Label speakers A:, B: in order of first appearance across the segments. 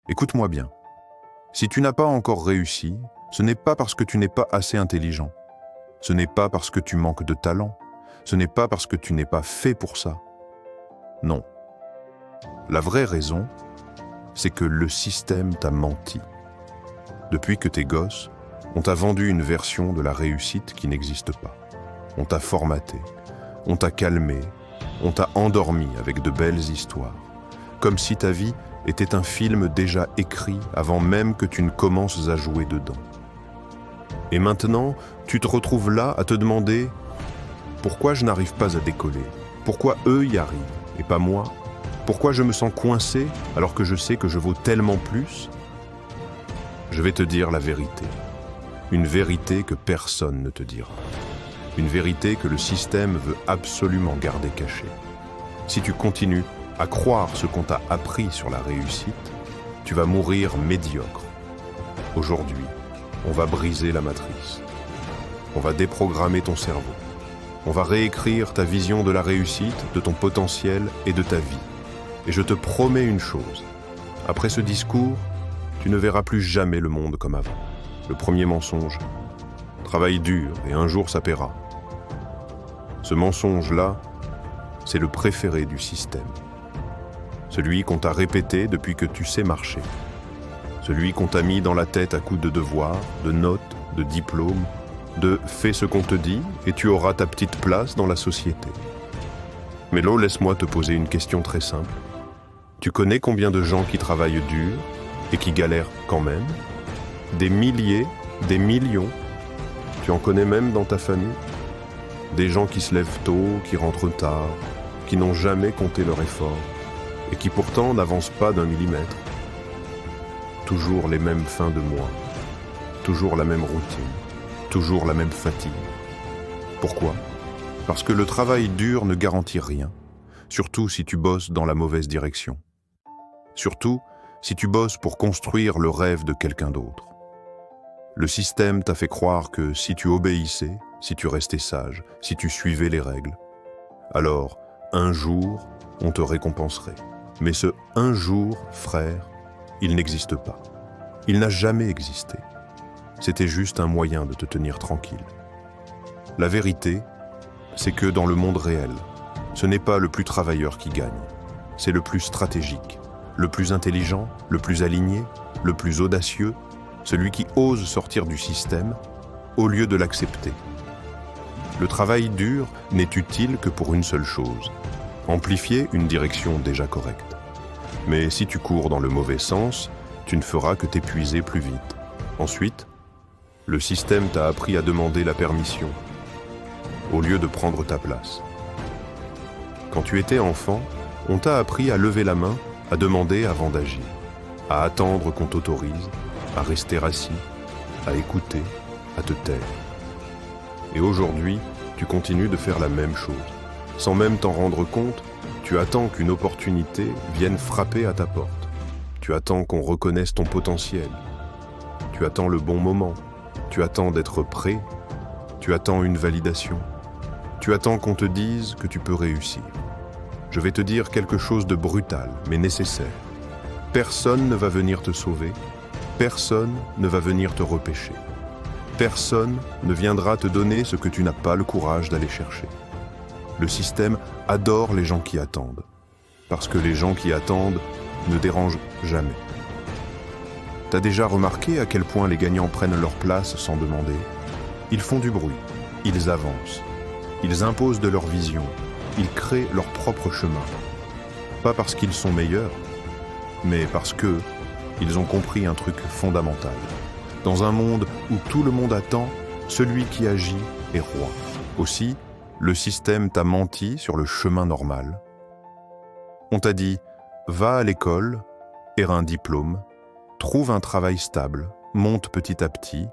A: Écoute-moi bien. Si tu n'as pas encore réussi, ce n'est pas parce que tu n'es pas assez intelligent. Ce n'est pas parce que tu manques de talent. Ce n'est pas parce que tu n'es pas fait pour ça. Non. La vraie raison, c'est que le système t'a menti. Depuis que t'es gosse, on t'a vendu une version de la réussite qui n'existe pas. On t'a formaté, on t'a calmé, on t'a endormi avec de belles histoires. Comme si ta vie était un film déjà écrit avant même que tu ne commences à jouer dedans. Et maintenant, tu te retrouves là à te demander « Pourquoi je n'arrive pas à décoller? Pourquoi eux y arrivent et pas moi? Pourquoi je me sens coincé alors que je sais que je vaux tellement plus ?» Je vais te dire la vérité. Une vérité que personne ne te dira. Une vérité que le système veut absolument garder cachée. Si tu continues à croire ce qu'on t'a appris sur la réussite, tu vas mourir médiocre. Aujourd'hui, on va briser la matrice. On va déprogrammer ton cerveau. On va réécrire ta vision de la réussite, de ton potentiel et de ta vie. Et je te promets une chose. Après ce discours, tu ne verras plus jamais le monde comme avant. Le premier mensonge. Travaille dur et un jour ça paiera. Ce mensonge-là, c'est le préféré du système. Celui qu'on t'a répété depuis que tu sais marcher. Celui qu'on t'a mis dans la tête à coups de devoirs, de notes, de diplômes, de « fais ce qu'on te dit et tu auras ta petite place dans la société ». Mais là, laisse-moi te poser une question très simple. Tu connais combien de gens qui travaillent dur et qui galèrent quand même? Des milliers, des millions. Tu en connais même dans ta famille? Des gens qui se lèvent tôt, qui rentrent tard, qui n'ont jamais compté leur effort et qui pourtant n'avancent pas d'un millimètre. Toujours les mêmes fins de mois, toujours la même routine, toujours la même fatigue. Pourquoi? Parce que le travail dur ne garantit rien, surtout si tu bosses dans la mauvaise direction. Surtout si tu bosses pour construire le rêve de quelqu'un d'autre. Le système t'a fait croire que si tu obéissais, si tu restais sage, si tu suivais les règles, alors un jour, on te récompenserait. Mais ce un jour, frère, il n'existe pas. Il n'a jamais existé. C'était juste un moyen de te tenir tranquille. La vérité, c'est que dans le monde réel, ce n'est pas le plus travailleur qui gagne, c'est le plus stratégique, le plus intelligent, le plus aligné, le plus audacieux, celui qui ose sortir du système au lieu de l'accepter. Le travail dur n'est utile que pour une seule chose, amplifier une direction déjà correcte. Mais si tu cours dans le mauvais sens, tu ne feras que t'épuiser plus vite. Ensuite, le système t'a appris à demander la permission, au lieu de prendre ta place. Quand tu étais enfant, on t'a appris à lever la main, à demander avant d'agir, à attendre qu'on t'autorise, à rester assis, à écouter, à te taire. Et aujourd'hui, tu continues de faire la même chose. Sans même t'en rendre compte, tu attends qu'une opportunité vienne frapper à ta porte. Tu attends qu'on reconnaisse ton potentiel. Tu attends le bon moment. Tu attends d'être prêt. Tu attends une validation. Tu attends qu'on te dise que tu peux réussir. Je vais te dire quelque chose de brutal, mais nécessaire. Personne ne va venir te sauver. Personne ne va venir te repêcher. Personne ne viendra te donner ce que tu n'as pas le courage d'aller chercher. Le système adore les gens qui attendent, parce que les gens qui attendent ne dérangent jamais. T'as déjà remarqué à quel point les gagnants prennent leur place sans demander? Ils font du bruit, ils avancent, ils imposent de leur vision, ils créent leur propre chemin. Pas parce qu'ils sont meilleurs, mais parce que ils ont compris un truc fondamental. Dans un monde où tout le monde attend, celui qui agit est roi. Aussi, le système t'a menti sur le chemin normal. On t'a dit « va à l'école, aie un diplôme, trouve un travail stable, monte petit à petit,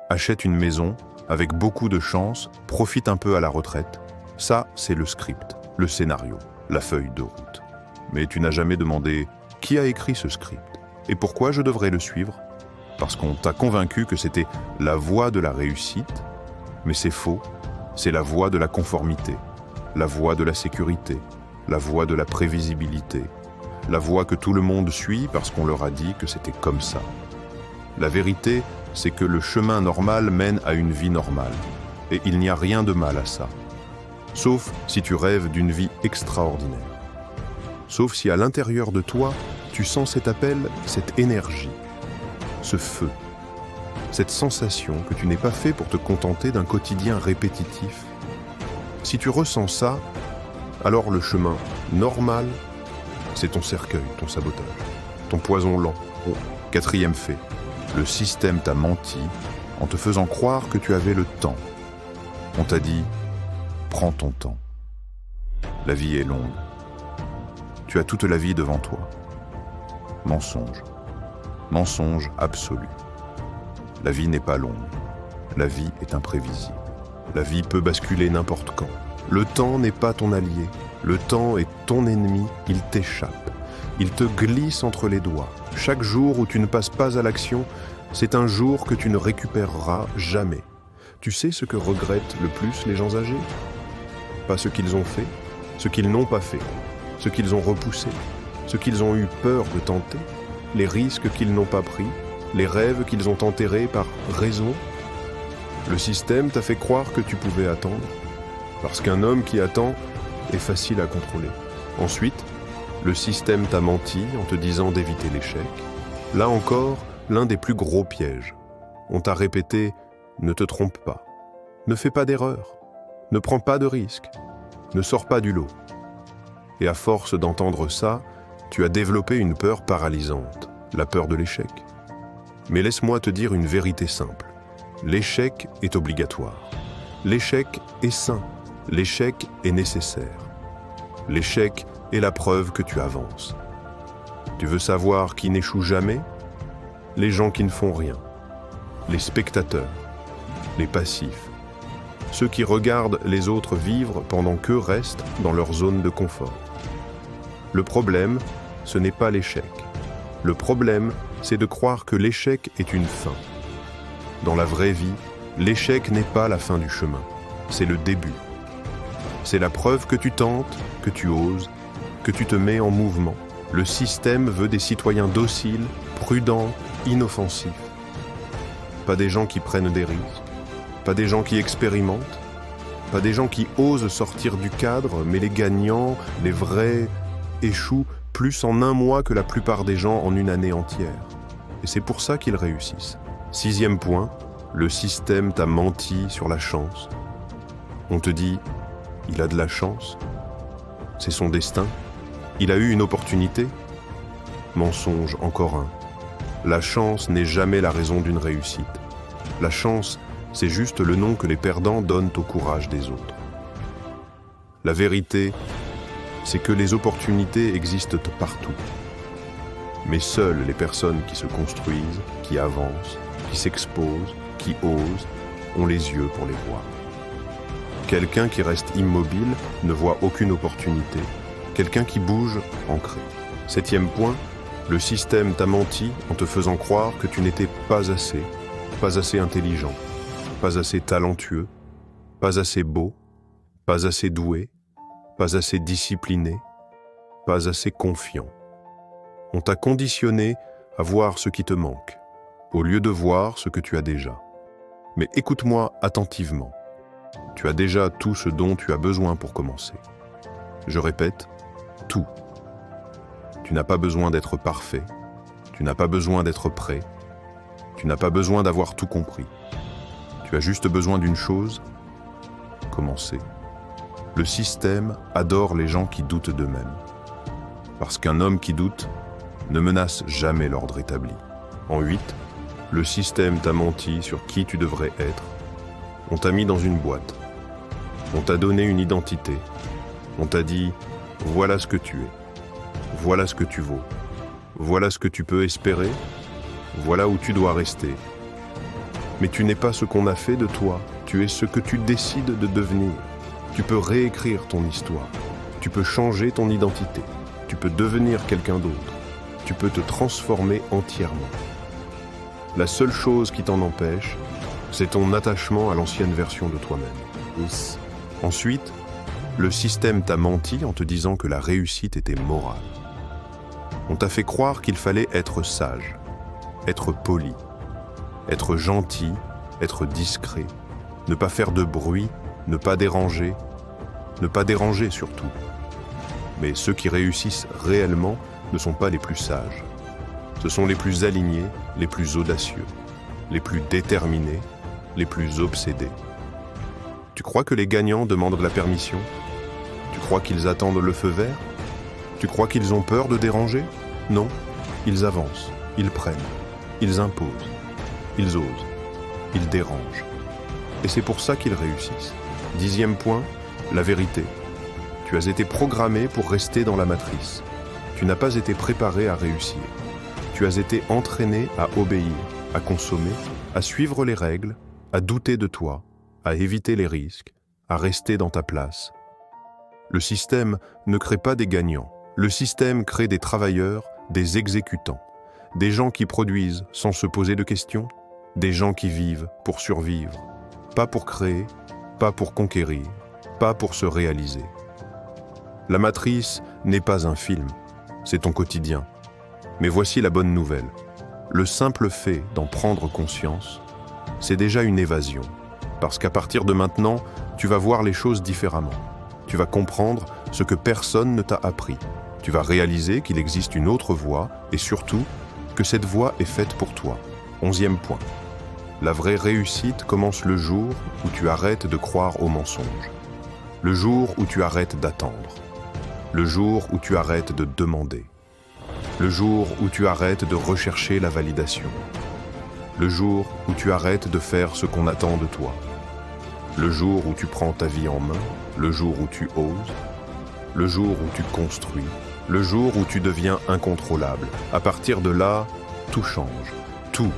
A: achète une maison, avec beaucoup de chance, profite un peu à la retraite. » Ça, c'est le script, le scénario, la feuille de route. Mais tu n'as jamais demandé « qui a écrit ce script et pourquoi je devrais le suivre ?» Parce qu'on t'a convaincu que c'était la voie de la réussite, mais c'est faux. C'est la voie de la conformité, la voie de la sécurité, la voie de la prévisibilité, la voie que tout le monde suit parce qu'on leur a dit que c'était comme ça. La vérité, c'est que le chemin normal mène à une vie normale, et il n'y a rien de mal à ça. Sauf si tu rêves d'une vie extraordinaire. Sauf si à l'intérieur de toi, tu sens cet appel, cette énergie, ce feu, cette sensation que tu n'es pas fait pour te contenter d'un quotidien répétitif. Si tu ressens ça, alors le chemin normal, c'est ton cercueil, ton sabotage, ton poison lent. Quatrième fait, le système t'a menti en te faisant croire que tu avais le temps. On t'a dit, prends ton temps. La vie est longue. Tu as toute la vie devant toi. Mensonge. Mensonge absolu. La vie n'est pas longue. La vie est imprévisible. La vie peut basculer n'importe quand. Le temps n'est pas ton allié. Le temps est ton ennemi. Il t'échappe. Il te glisse entre les doigts. Chaque jour où tu ne passes pas à l'action, c'est un jour que tu ne récupéreras jamais. Tu sais ce que regrettent le plus les gens âgés ? Pas ce qu'ils ont fait, ce qu'ils n'ont pas fait, ce qu'ils ont repoussé, ce qu'ils ont eu peur de tenter, les risques qu'ils n'ont pas pris, les rêves qu'ils ont enterrés par raison. Le système t'a fait croire que tu pouvais attendre, parce qu'un homme qui attend est facile à contrôler. Ensuite, le système t'a menti en te disant d'éviter l'échec. Là encore, l'un des plus gros pièges. On t'a répété « ne te trompe pas, ne fais pas d'erreur, ne prends pas de risques, ne sors pas du lot ». Et à force d'entendre ça, tu as développé une peur paralysante, la peur de l'échec. Mais laisse-moi te dire une vérité simple. L'échec est obligatoire. L'échec est sain. L'échec est nécessaire. L'échec est la preuve que tu avances. Tu veux savoir qui n'échoue jamais ? Les gens qui ne font rien. Les spectateurs. Les passifs. Ceux qui regardent les autres vivre pendant qu'eux restent dans leur zone de confort. Le problème, ce n'est pas l'échec. Le problème, c'est de croire que l'échec est une fin. Dans la vraie vie, l'échec n'est pas la fin du chemin, c'est le début. C'est la preuve que tu tentes, que tu oses, que tu te mets en mouvement. Le système veut des citoyens dociles, prudents, inoffensifs. Pas des gens qui prennent des risques, pas des gens qui expérimentent, pas des gens qui osent sortir du cadre, mais les gagnants, les vrais, échouent plus en un mois que la plupart des gens en une année entière. Et c'est pour ça qu'ils réussissent. 6e point, le système t'a menti sur la chance. On te dit, il a de la chance, c'est son destin, il a eu une opportunité. Mensonge encore un. La chance n'est jamais la raison d'une réussite. La chance, c'est juste le nom que les perdants donnent au courage des autres. La vérité, c'est que les opportunités existent partout. Mais seules les personnes qui se construisent, qui avancent, qui s'exposent, qui osent, ont les yeux pour les voir. Quelqu'un qui reste immobile ne voit aucune opportunité. Quelqu'un qui bouge, ancré. 7e point, le système t'a menti en te faisant croire que tu n'étais pas assez intelligent, pas assez talentueux, pas assez beau, pas assez doué, pas assez discipliné, pas assez confiant. On t'a conditionné à voir ce qui te manque, au lieu de voir ce que tu as déjà. Mais écoute-moi attentivement. Tu as déjà tout ce dont tu as besoin pour commencer. Je répète, tout. Tu n'as pas besoin d'être parfait. Tu n'as pas besoin d'être prêt. Tu n'as pas besoin d'avoir tout compris. Tu as juste besoin d'une chose, commencer. Le système adore les gens qui doutent d'eux-mêmes. Parce qu'un homme qui doute ne menace jamais l'ordre établi. En 8, le système t'a menti sur qui tu devrais être. On t'a mis dans une boîte. On t'a donné une identité. On t'a dit « voilà ce que tu es. Voilà ce que tu vaux. Voilà ce que tu peux espérer. Voilà où tu dois rester. » Mais tu n'es pas ce qu'on a fait de toi. Tu es ce que tu décides de devenir. Tu peux réécrire ton histoire. Tu peux changer ton identité. Tu peux devenir quelqu'un d'autre. Tu peux te transformer entièrement. La seule chose qui t'en empêche, c'est ton attachement à l'ancienne version de toi-même. Ensuite, le système t'a menti en te disant que la réussite était morale. On t'a fait croire qu'il fallait être sage, être poli, être gentil, être discret, ne pas faire de bruit, ne pas déranger surtout. Mais ceux qui réussissent réellement ne sont pas les plus sages. Ce sont les plus alignés, les plus audacieux, les plus déterminés, les plus obsédés. Tu crois que les gagnants demandent la permission? Tu crois qu'ils attendent le feu vert? Tu crois qu'ils ont peur de déranger? Non, ils avancent, ils prennent, ils imposent, ils osent, ils dérangent. Et c'est pour ça qu'ils réussissent. 10e point, la vérité. Tu as été programmé pour rester dans la matrice. Tu n'as pas été préparé à réussir. Tu as été entraîné à obéir, à consommer, à suivre les règles, à douter de toi, à éviter les risques, à rester dans ta place. Le système ne crée pas des gagnants. Le système crée des travailleurs, des exécutants, des gens qui produisent sans se poser de questions, des gens qui vivent pour survivre, pas pour créer, pas pour conquérir, pas pour se réaliser. La matrice n'est pas un film, c'est ton quotidien. Mais voici la bonne nouvelle. Le simple fait d'en prendre conscience, c'est déjà une évasion. Parce qu'à partir de maintenant, tu vas voir les choses différemment. Tu vas comprendre ce que personne ne t'a appris. Tu vas réaliser qu'il existe une autre voie et surtout que cette voie est faite pour toi. 11e point. La vraie réussite commence le jour où tu arrêtes de croire aux mensonges. Le jour où tu arrêtes d'attendre. Le jour où tu arrêtes de demander. Le jour où tu arrêtes de rechercher la validation. Le jour où tu arrêtes de faire ce qu'on attend de toi. Le jour où tu prends ta vie en main. Le jour où tu oses. Le jour où tu construis. Le jour où tu deviens incontrôlable. À partir de là, tout change. Tout.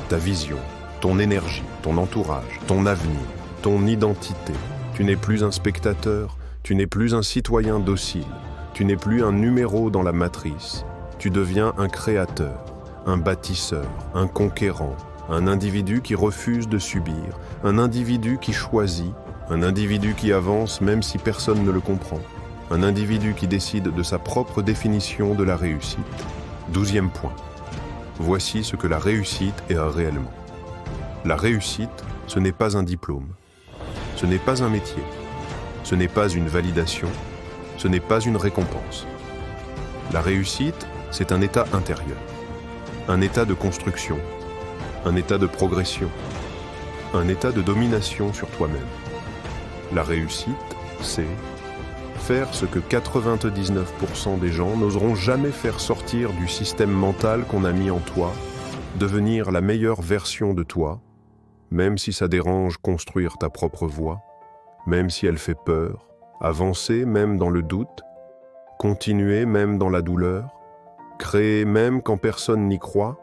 A: Ta vision, ton énergie, ton entourage, ton avenir, ton identité. Tu n'es plus un spectateur, tu n'es plus un citoyen docile, tu n'es plus un numéro dans la matrice. Tu deviens un créateur, un bâtisseur, un conquérant, un individu qui refuse de subir, un individu qui choisit, un individu qui avance même si personne ne le comprend, un individu qui décide de sa propre définition de la réussite. 12e point. Voici ce que la réussite est réellement. La réussite, ce n'est pas un diplôme, ce n'est pas un métier, ce n'est pas une validation, ce n'est pas une récompense. La réussite, c'est un état intérieur, un état de construction, un état de progression, un état de domination sur toi-même. La réussite, c'est faire ce que 99% des gens n'oseront jamais faire sortir du système mental qu'on a mis en toi, devenir la meilleure version de toi, même si ça dérange construire ta propre voie, même si elle fait peur, avancer même dans le doute, continuer même dans la douleur, créer même quand personne n'y croit,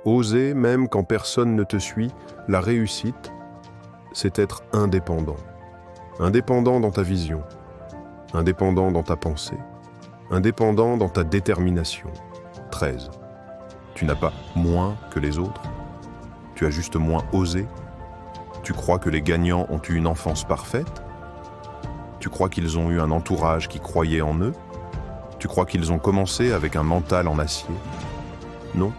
A: oser même quand personne ne te suit. La réussite, c'est être indépendant. Indépendant dans ta vision, indépendant dans ta pensée, indépendant dans ta détermination. 13. Tu n'as pas moins que les autres, tu as juste moins osé. Tu crois que les gagnants ont eu une enfance parfaite? Tu crois qu'ils ont eu un entourage qui croyait en eux? Tu crois qu'ils ont commencé avec un mental en acier? Non.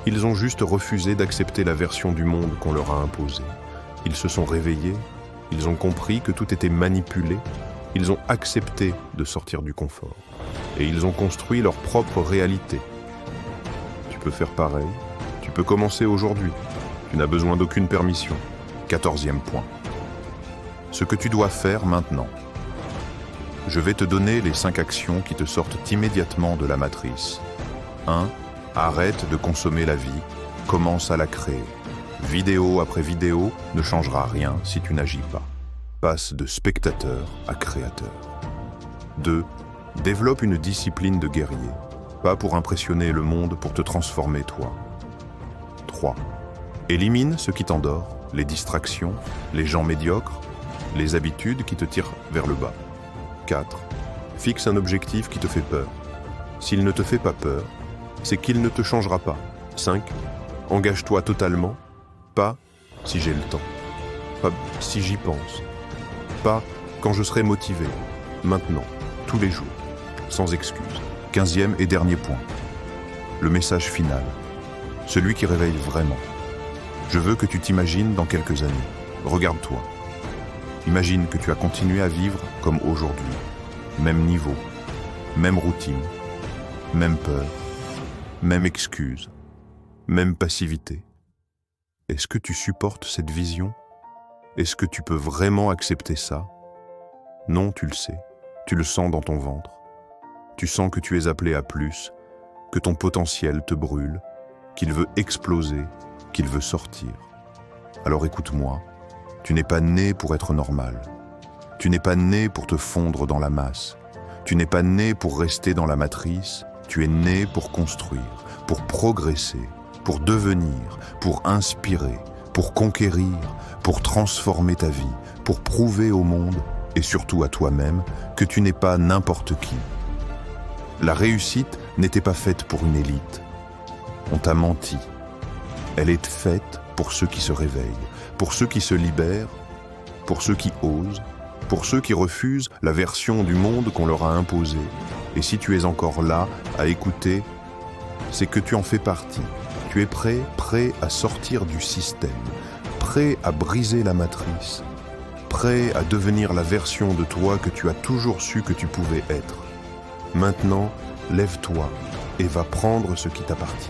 A: Ils ont juste refusé d'accepter la version du monde qu'on leur a imposée. Ils se sont réveillés, ils ont compris que tout était manipulé, ils ont accepté de sortir du confort. Et ils ont construit leur propre réalité. Tu peux faire pareil, tu peux commencer aujourd'hui. Tu n'as besoin d'aucune permission. 14e point. Ce que tu dois faire maintenant. Je vais te donner les 5 actions qui te sortent immédiatement de la matrice. 1. Arrête de consommer la vie, commence à la créer. Vidéo après vidéo ne changera rien si tu n'agis pas. Passe de spectateur à créateur. 2. Développe une discipline de guerrier, pas pour impressionner le monde, pour te transformer toi. 3. Élimine ce qui t'endort, les distractions, les gens médiocres, les habitudes qui te tirent vers le bas. 4. Fixe un objectif qui te fait peur. S'il ne te fait pas peur, c'est qu'il ne te changera pas. 5. Engage-toi totalement, pas si j'ai le temps, pas si j'y pense, pas quand je serai motivé, maintenant, tous les jours, sans excuse. 15e et dernier point. Le message final. Celui qui réveille vraiment. Je veux que tu t'imagines dans quelques années. Regarde-toi. Imagine que tu as continué à vivre comme aujourd'hui. Même niveau, même routine, même peur, même excuse, même passivité. Est-ce que tu supportes cette vision? Est-ce que tu peux vraiment accepter ça? Non, tu le sais. Tu le sens dans ton ventre. Tu sens que tu es appelé à plus, que ton potentiel te brûle, qu'il veut exploser, qu'il veut sortir. Alors écoute-moi, tu n'es pas né pour être normal. Tu n'es pas né pour te fondre dans la masse. Tu n'es pas né pour rester dans la matrice. Tu es né pour construire, pour progresser, pour devenir, pour inspirer, pour conquérir, pour transformer ta vie, pour prouver au monde, et surtout à toi-même, que tu n'es pas n'importe qui. La réussite n'était pas faite pour une élite. On t'a menti. Elle est faite pour ceux qui se réveillent, pour ceux qui se libèrent, pour ceux qui osent, pour ceux qui refusent la version du monde qu'on leur a imposée. Et si tu es encore là à écouter, c'est que tu en fais partie. Tu es prêt à sortir du système, prêt à briser la matrice, prêt à devenir la version de toi que tu as toujours su que tu pouvais être. Maintenant, lève-toi et va prendre ce qui t'appartient.